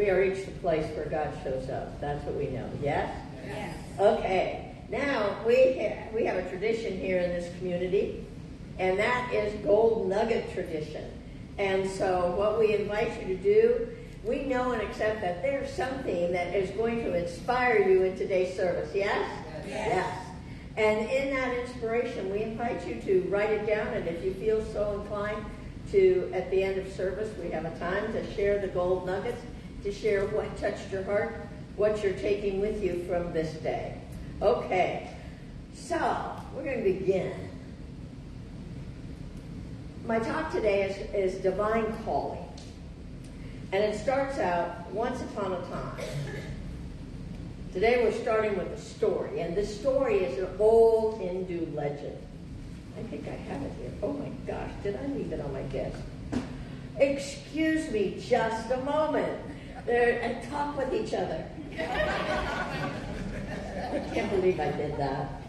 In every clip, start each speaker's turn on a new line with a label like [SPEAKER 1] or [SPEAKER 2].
[SPEAKER 1] we are each the place where God shows up. That's what we know. Yes?
[SPEAKER 2] Yes.
[SPEAKER 1] Okay. Now, we have a tradition here in this community, and that is gold nugget tradition. And so what we invite you to do, we know and accept that there's something that is going to inspire you in today's service. Yes? Yes. And in that inspiration, we invite you to write it down, and if you feel so inclined to, at the end of service, we have a time to share the gold nuggets, to share what touched your heart, what you're taking with you from this day. Okay, so we're going to begin. My talk today is divine calling. And it starts out once upon a time. Today we're starting with a story. And this story is an old Hindu legend. I think I have it here. Oh my gosh, did I leave it on my desk? Excuse me just a moment. And talk with each other. I can't believe I did that.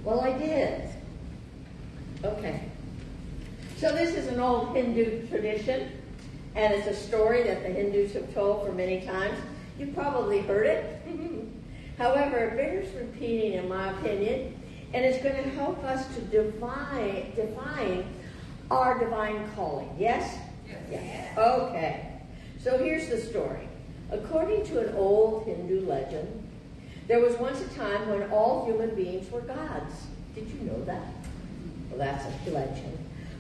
[SPEAKER 1] Well, I did. Okay. So this is an old Hindu tradition, and it's a story that the Hindus have told for many times. You've probably heard it. However, it bears repeating, in my opinion, and it's going to help us to define our divine calling. Yes? Yes. Okay. So here's the story. According to an old Hindu legend, there was once a time when all human beings were gods. Did you know that? Well, that's a legend.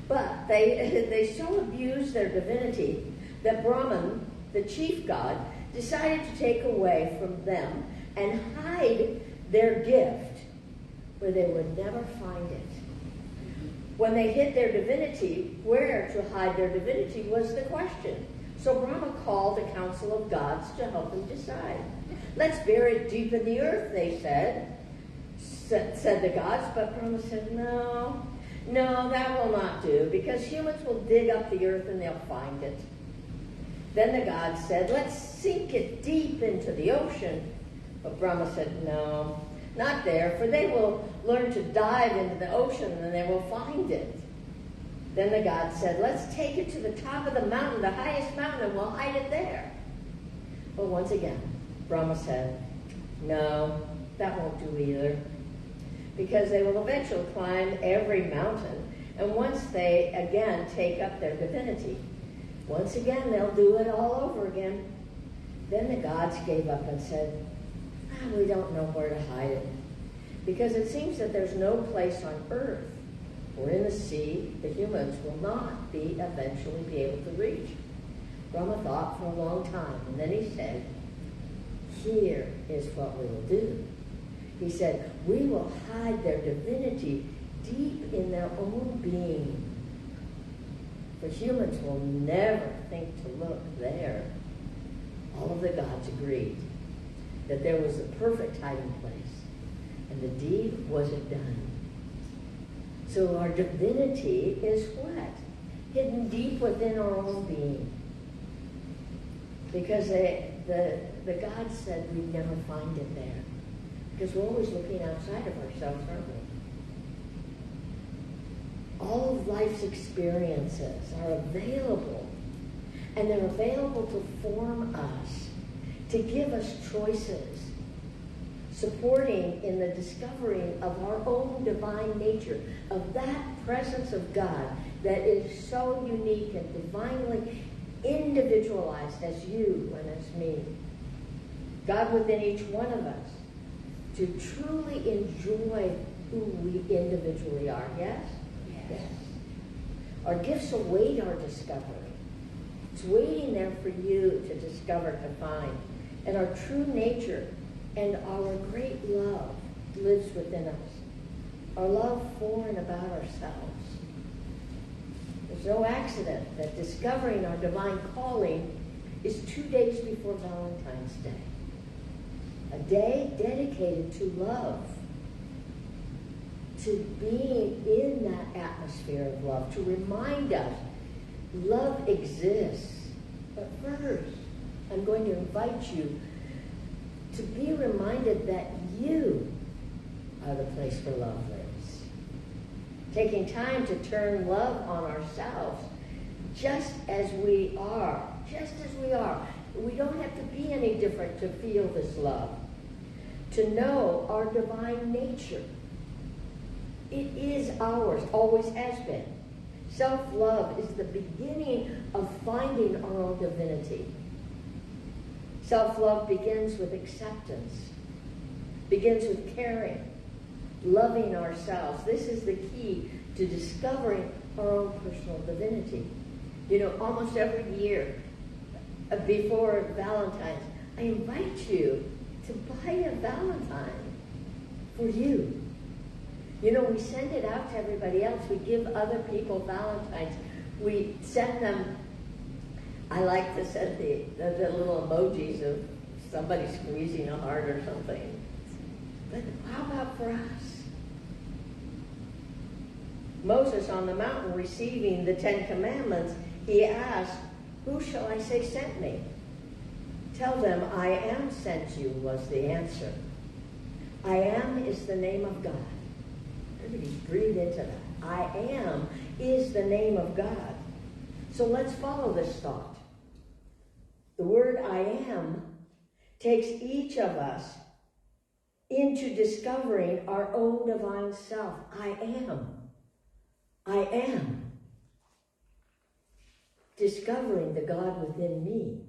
[SPEAKER 1] But they so abused their divinity that Brahman, the chief god, decided to take away from them and hide their gift where they would never find it. When they hid their divinity, where to hide their divinity was the question. So Brahma called a council of gods to help him decide. Let's bury it deep in the earth, they said the gods. But Brahma said, no, that will not do, because humans will dig up the earth and they'll find it. Then the gods said, let's sink it deep into the ocean. But Brahma said, no, not there, for they will learn to dive into the ocean and they will find it. Then the gods said, let's take it to the top of the mountain, the highest mountain, and we'll hide it there. But once again, Brahma said, no, that won't do either, because they will eventually climb every mountain, and once they again take up their divinity, once again they'll do it all over again. Then the gods gave up and said, we don't know where to hide it, because it seems that there's no place on earth or in the sea the humans will not eventually be able to reach. Brahma thought for a long time, and then he said, here is what we will do. He said, we will hide their divinity deep in their own being. For humans will never think to look there. All of the gods agreed that there was the perfect hiding place, and the deed wasn't done. So our divinity is what? Hidden deep within our own being. Because the gods said we'd never find it there. Because we're always looking outside of ourselves, aren't we? All of life's experiences are available. And they're available to form us, to give us choices, supporting in the discovering of our own divine nature, of that presence of God that is so unique and divinely individualized as you and as me. God within each one of us, to truly enjoy who we individually are. Yes? Yes. Our gifts await our discovery. It's waiting there for you to discover, to find. And our true nature and our great love lives within us. Our love for and about ourselves. There's no accident that discovering our divine calling is 2 days before Valentine's Day. A day dedicated to love, to being in that atmosphere of love, to remind us Love exists. But first, I'm going to invite you to be reminded that you are the place where love lives. Taking time to turn love on ourselves just as we are. Just as we are. We don't have to be any different to feel this love. To know our divine nature. It is ours, always has been. Self-love is the beginning of finding our own divinity. Self-love begins with acceptance, begins with caring, loving ourselves. This is the key to discovering our own personal divinity. You know, almost every year, before Valentine's, I invite you to buy a Valentine for you. You know, we send it out to everybody else. We give other people Valentines. We send them, I like to send the little emojis of somebody squeezing a heart or something. But how about for us? Moses on the mountain receiving the 10 Commandments, he asked, "Who shall I say sent me?" "Tell them, I am sent you," was the answer. I am is the name of God. Everybody breathe into that. I am is the name of God. So let's follow this thought. The word I am takes each of us into discovering our own divine self. I am. I am. Discovering the God within me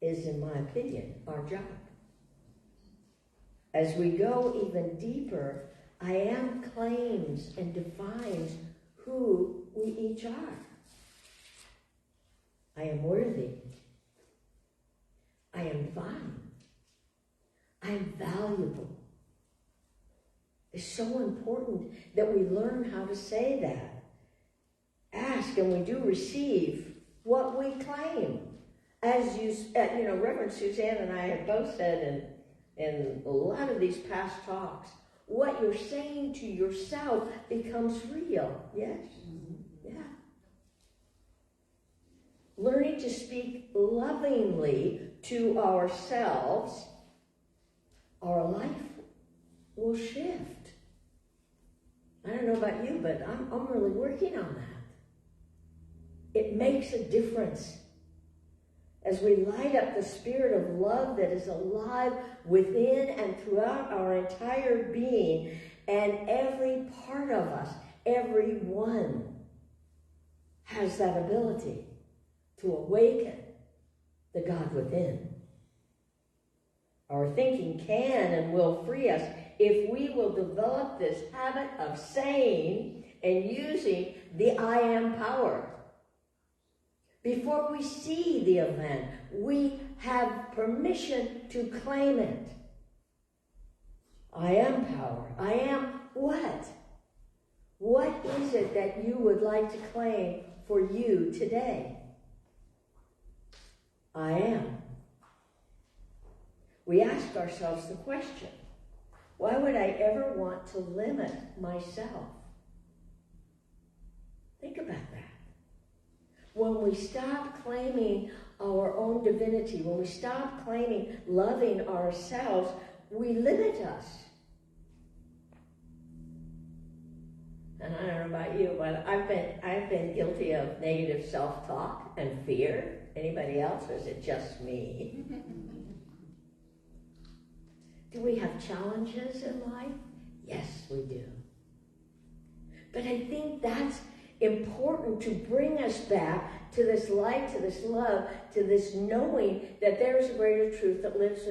[SPEAKER 1] is, in my opinion, our job. As we go even deeper, I am claims and defines who we each are. I am worthy. I am fine. I am valuable. It's so important that we learn how to say that. Ask and we do receive what we claim. As Reverend Suzanne and I have both said in a lot of these past talks, what you're saying to yourself becomes real. Yes? Yeah. Learning to speak lovingly to ourselves, our life will shift. I don't know about you, but I'm really working on that. It makes a difference. As we light up the spirit of love that is alive within and throughout our entire being, and every part of us, every one, has that ability to awaken the God within. Our thinking can and will free us if we will develop this habit of saying and using the I am power. Before we see the event, we have permission to claim it. I am power. I am what? What is it that you would like to claim for you today? I am. We ask ourselves the question, why would I ever want to limit myself? Think about that. When we stop claiming our own divinity, when we stop claiming loving ourselves, we limit us. And I don't know about you, but I've been guilty of negative self-talk and fear. Anybody else, or is it just me? Do we have challenges in life? Yes, we do. But I think that's important to bring us back to this light, to this love, to this knowing that there is a greater truth that lives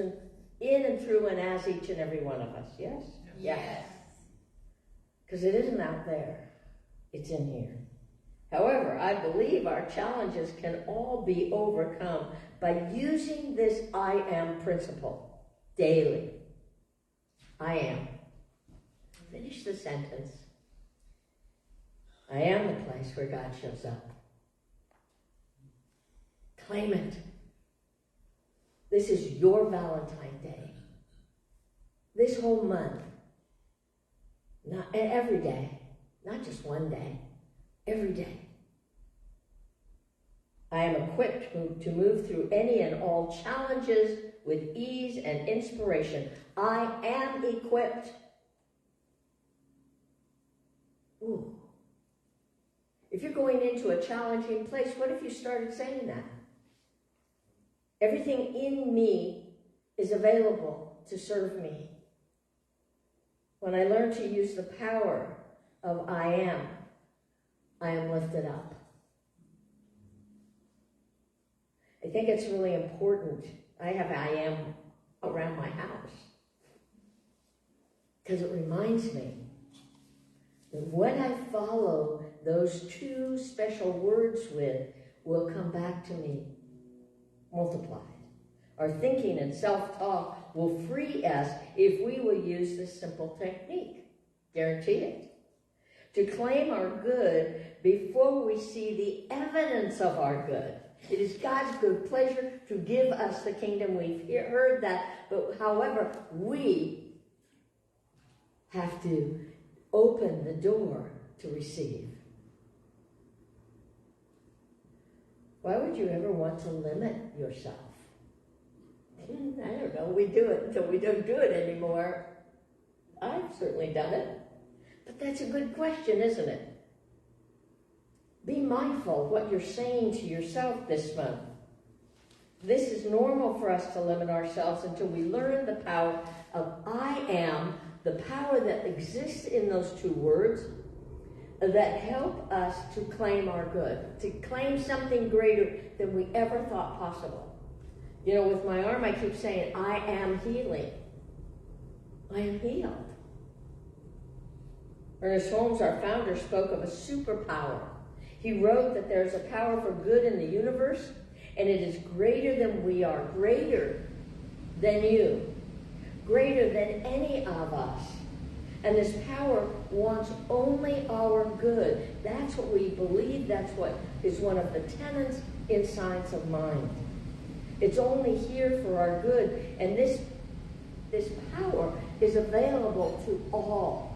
[SPEAKER 1] in and through and as each and every one of us. Yes?
[SPEAKER 2] Yes.
[SPEAKER 1] Because it isn't out there. It's in here. However, I believe our challenges can all be overcome by using this I am principle daily. I am. Finish the sentence. I am the place where God shows up. Claim it. This is your Valentine Day. This whole month. Not every day. Not just one day. Every day. I am equipped to move through any and all challenges with ease and inspiration. I am equipped. Ooh. If you're going into a challenging place, what if you started saying that? Everything in me is available to serve me. When I learn to use the power of I am lifted up. I think it's really important. I have I am around my house because it reminds me that what I follow those two special words with will come back to me multiplied. Our thinking and self-talk will free us if we will use this simple technique. Guarantee it. To claim our good before we see the evidence of our good. It is God's good pleasure to give us the kingdom. We've heard that, but however, we have to open the door to receive. Why would you ever want to limit yourself? I don't know. We do it until we don't do it anymore. I've certainly done it. But that's a good question, isn't it? Be mindful of what you're saying to yourself this month. This is normal for us to limit ourselves until we learn the power of I am, the power that exists in those two words that help us to claim our good, to claim something greater than we ever thought possible. You know, with my arm, I keep saying, I am healing. I am healed. Ernest Holmes, our founder, spoke of a superpower. He wrote that there's a power for good in the universe, and it is greater than we are, greater than you, greater than any of us. And this power wants only our good. That's what we believe. That's what is one of the tenets in science of mind. It's only here for our good. And this power is available to all.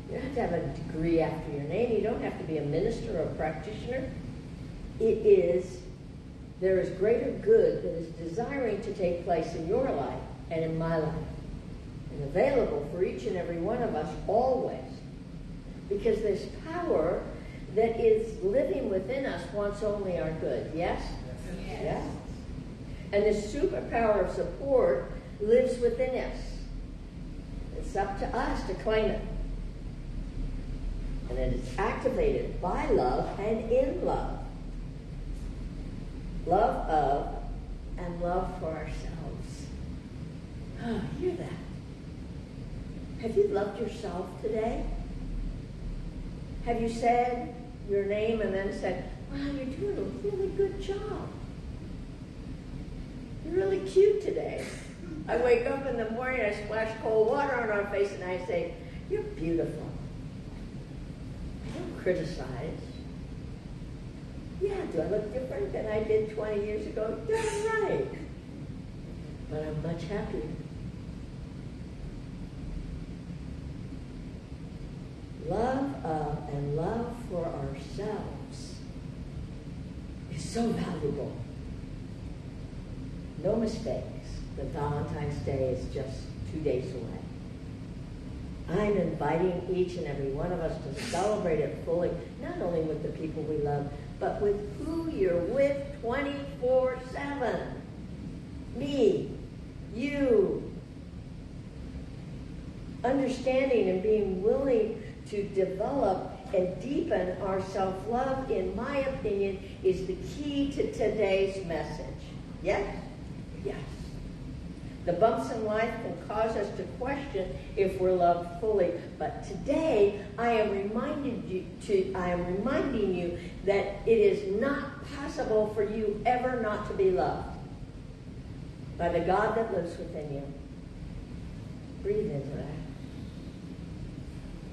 [SPEAKER 1] You don't have to have a degree after your name. You don't have to be a minister or a practitioner. There is greater good that is desiring to take place in your life and in my life. And available for each and every one of us always. Because this power that is living within us wants only our good. Yes? Yes. Yes. And this superpower of support lives within us. It's up to us to claim it. And it is activated by love and in love. Love of and love for ourselves. Oh, hear that? Have you loved yourself today? Have you said your name and then said, wow, you're doing a really good job. You're really cute today. I wake up in the morning, I splash cold water on our face, and I say, you're beautiful. I don't criticize. Yeah, do I look different than I did 20 years ago? Darn right. But I'm much happier. Love of and love for ourselves is so valuable. No mistakes. The Valentine's Day is just 2 days away. I'm inviting each and every one of us to celebrate it fully, not only with the people we love, but with who you're with 24/7. Me, you. Understanding and being willing to develop and deepen our self-love, in my opinion, is the key to today's message. Yes? Yes. The bumps in life can cause us to question if we're loved fully. But today, I am reminding you that it is not possible for you ever not to be loved by the God that lives within you. Breathe into that.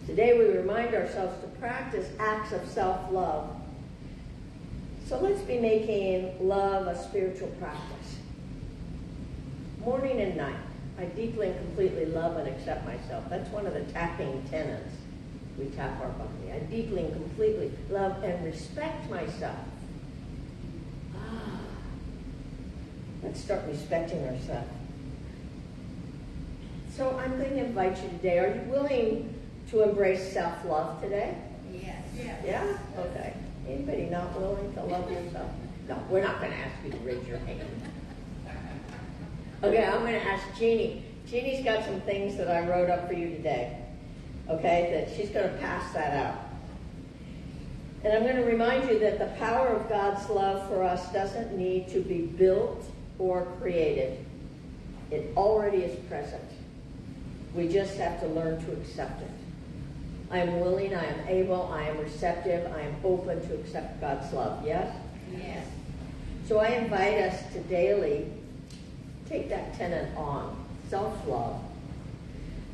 [SPEAKER 1] Today, we remind ourselves to practice acts of self-love. So let's be making love a spiritual practice. Morning and night, I deeply and completely love and accept myself. That's one of the tapping tenets. We tap our body. I deeply and completely love and respect myself. Let's start respecting ourselves. So I'm going to invite you today. Are you willing to embrace self-love today?
[SPEAKER 2] Yes.
[SPEAKER 1] Yeah? Okay. Anybody not willing to love yourself? No, we're not going to ask you to raise your hand. Okay, I'm going to ask Jeannie. Jeannie's got some things that I wrote up for you today. Okay, that she's going to pass that out. And I'm going to remind you that the power of God's love for us doesn't need to be built or created. It already is present. We just have to learn to accept it. I am willing, I am able, I am receptive, I am open to accept God's love. Yes?
[SPEAKER 2] Yes.
[SPEAKER 1] So I invite us to daily take that tenet on, self-love.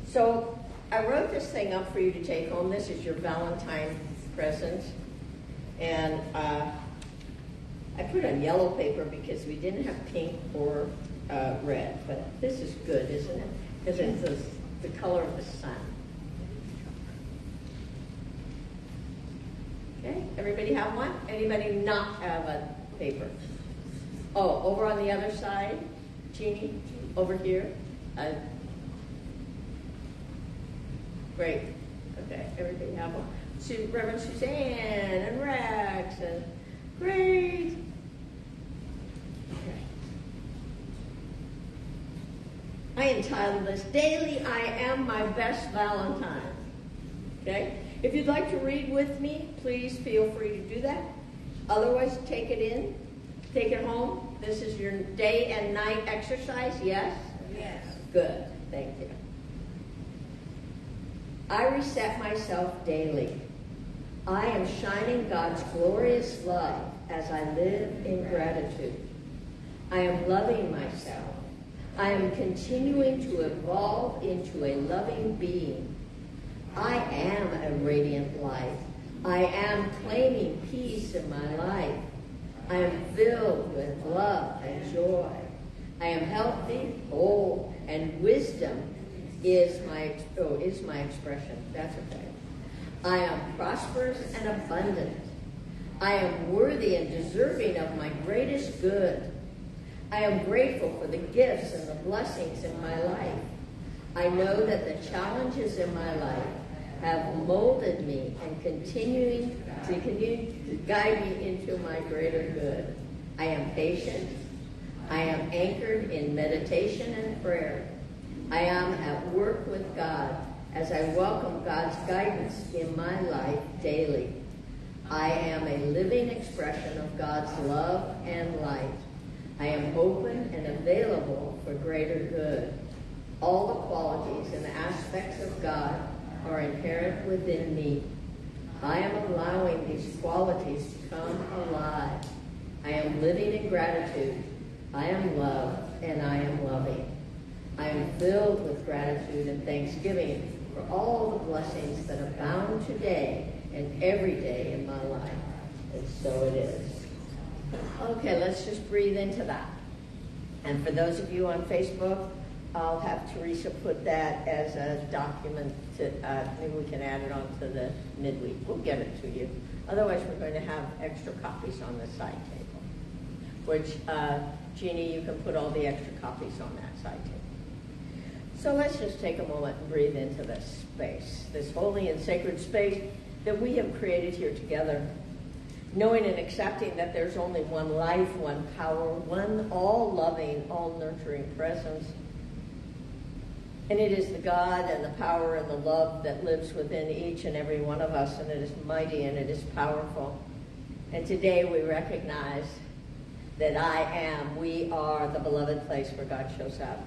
[SPEAKER 1] So I wrote this thing up for you to take home. This is your Valentine present. And I put it on yellow paper because we didn't have pink or red. But this is good, isn't it? Because it's the color of the sun. Okay, everybody have one? Anybody not have a paper? Oh, over on the other side, Jeannie, over here. Great. Okay, everybody have one. Reverend Suzanne and Rex and great. Okay. I entitled this, Daily I Am My Best Valentine. Okay? If you'd like to read with me, please feel free to do that. Otherwise, take it in. Take it home. This is your day and night exercise, yes?
[SPEAKER 2] Yes.
[SPEAKER 1] Good. Thank you. I reset myself daily. I am shining God's glorious love as I live in gratitude. I am loving myself. I am continuing to evolve into a loving being. I am a radiant light. I am claiming peace in my life. I am filled with love and joy. I am healthy, whole, and wisdom is my expression. That's okay. I am prosperous and abundant. I am worthy and deserving of my greatest good. I am grateful for the gifts and the blessings in my life. I know that the challenges in my life have molded me and continue to guide me into my greater good. I am patient. I am anchored in meditation and prayer. I am at work with God as I welcome God's guidance in my life daily. I am a living expression of God's love and light. I am open and available for greater good. All the qualities and aspects of God are inherent within me. I am allowing these qualities to come alive. I am living in gratitude. I am loved and I am loving. I am filled with gratitude and thanksgiving for all the blessings that abound today and every day in my life. And so it is. Okay, let's just breathe into that. And for those of you on Facebook, I'll have Teresa put that as a document to, maybe we can add it on to the midweek. We'll get it to you. Otherwise, we're going to have extra copies on the side table, which, Jeannie, you can put all the extra copies on that side table. So let's just take a moment and breathe into this space, this holy and sacred space that we have created here together, knowing and accepting that there's only one life, one power, one all-loving, all-nurturing presence. And it is the God and the power and the love that lives within each and every one of us, and it is mighty and it is powerful. And today we recognize that we are the beloved place where God shows up.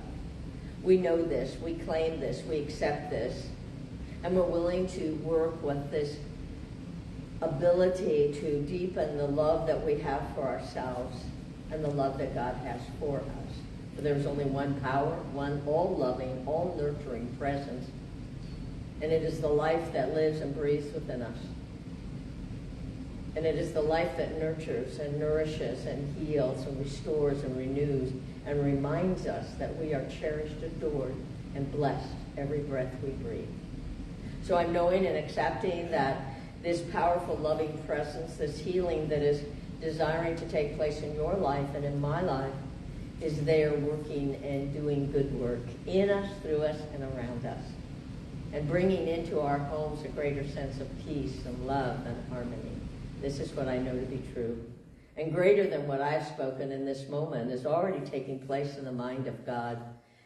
[SPEAKER 1] We know this, we claim this, we accept this, and we're willing to work with this ability to deepen the love that we have for ourselves and the love that God has for us. For there's only one power, one all-loving, all-nurturing presence, and it is the life that lives and breathes within us. And it is the life that nurtures and nourishes and heals and restores and renews and reminds us that we are cherished, adored, and blessed every breath we breathe. So I'm knowing and accepting that this powerful, loving presence, this healing that is desiring to take place in your life and in my life, is there working and doing good work in us, through us, and around us, and bringing into our homes a greater sense of peace and love and harmony. This is what I know to be true. And greater than what I've spoken in this moment is already taking place in the mind of God.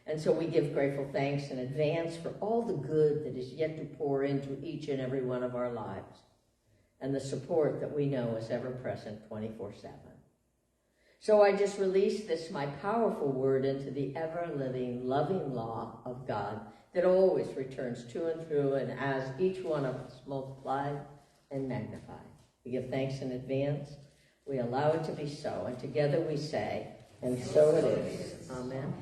[SPEAKER 1] And so we give grateful thanks in advance for all the good that is yet to pour into each and every one of our lives, and the support that we know is ever present 24/7. So I just release this, my powerful word, into the ever-living, loving law of God that always returns to and through, and as each one of us multiplied and magnified. We give thanks in advance. We allow it to be so, and together we say, and so it is. Amen.